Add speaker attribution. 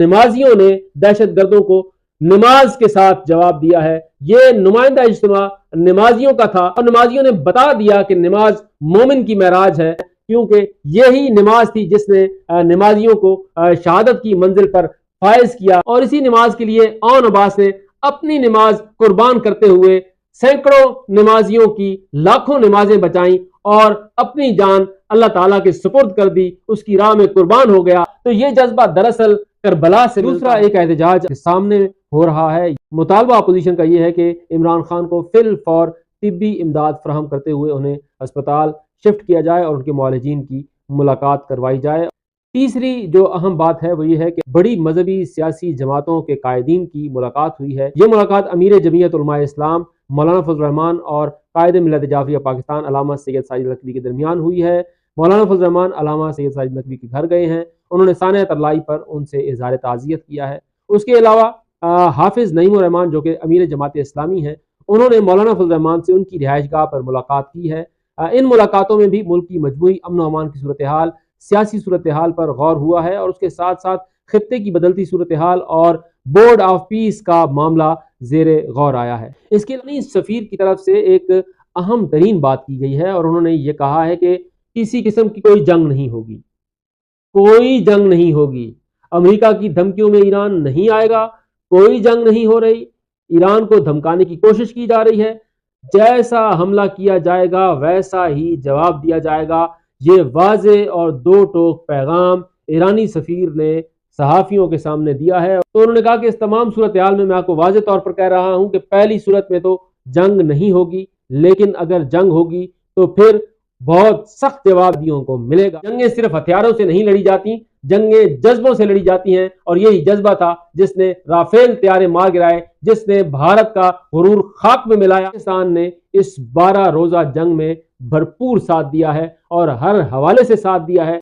Speaker 1: نمازیوں نے دہشت گردوں کو نماز کے ساتھ جواب دیا ہے۔ یہ نمائندہ اجتماع نمازیوں کا تھا اور نمازیوں نے بتا دیا کہ نماز مومن کی معراج ہے، کیونکہ یہی نماز تھی جس نے نمازیوں کو شہادت کی منزل پر فائز کیا، اور اسی نماز کے لیے آن عباس نے اپنی نماز قربان کرتے ہوئے سینکڑوں نمازیوں کی لاکھوں نمازیں بچائیں اور اپنی جان اللہ تعالیٰ کے سپرد کر دی، اس کی راہ میں قربان ہو گیا۔ تو یہ جذبہ دراصل کربلا سے دوسرا ایک احتجاج سامنے ہو رہا ہے۔ مطالبہ اپوزیشن کا یہ ہے کہ عمران خان کو فی الفور طبی امداد فراہم کرتے ہوئے انہیں اسپتال شفٹ کیا جائے اور ان کے معالجین کی ملاقات کروائی جائے۔ تیسری جو اہم بات ہے وہ یہ ہے کہ بڑی مذہبی سیاسی جماعتوں کے قائدین کی ملاقات ہوئی ہے۔ یہ ملاقات امیر جمعیت علماء اسلام مولانا فضل الرحمان اور قائد ملت جعفریہ پاکستان علامہ سید ساجد نقوی کے درمیان ہوئی ہے۔ مولانا فضل الرحمان علامہ سید ساجد نقوی کے گھر گئے ہیں، انہوں نے سانحہ ترلائی پر ان سے اظہار تعزیت کیا ہے۔ اس کے علاوہ حافظ نعیم الرحمان جو کہ امیر جماعت اسلامی ہیں، انہوں نے مولانا فضل الرحمان سے ان کی رہائش گاہ پر ملاقات کی ہے۔ ان ملاقاتوں میں بھی ملک کی مجموعی امن و امان کی صورتحال، سیاسی صورتحال پر غور ہوا ہے، اور اس کے ساتھ ساتھ خطے کی بدلتی صورتحال اور بورڈ آف پیس کا معاملہ زیر غور آیا ہے۔ اس کے علاوہ سفیر کی طرف سے ایک اہم ترین بات کی گئی ہے، اور انہوں نے یہ کہا ہے کہ کسی قسم کی کوئی جنگ نہیں ہوگی، کوئی جنگ نہیں ہوگی، امریکہ کی دھمکیوں میں ایران نہیں آئے گا، کوئی جنگ نہیں ہو رہی، ایران کو دھمکانے کی کوشش کی جا رہی ہے، جیسا حملہ کیا جائے گا ویسا ہی جواب دیا جائے گا۔ یہ واضح اور دو ٹوک پیغام ایرانی سفیر نے صحافیوں کے سامنے دیا ہے۔ تو انہوں نے کہا کہ اس تمام صورتحال میں آپ کو واضح طور پر کہہ رہا ہوں کہ پہلی صورت میں تو جنگ نہیں ہوگی، لیکن اگر جنگ ہوگی تو پھر بہت سخت جواب دیوں کو ملے گا۔ جنگیں صرف ہتھیاروں سے نہیں لڑی جاتی، جنگیں جذبوں سے لڑی جاتی ہیں، اور یہی جذبہ تھا جس نے رافیل طیارے مار گرائے، جس نے بھارت کا غرور خاک میں ملایا۔ پاکستان نے اس 12 روزہ جنگ میں بھرپور ساتھ دیا ہے اور ہر حوالے سے ساتھ دیا ہے۔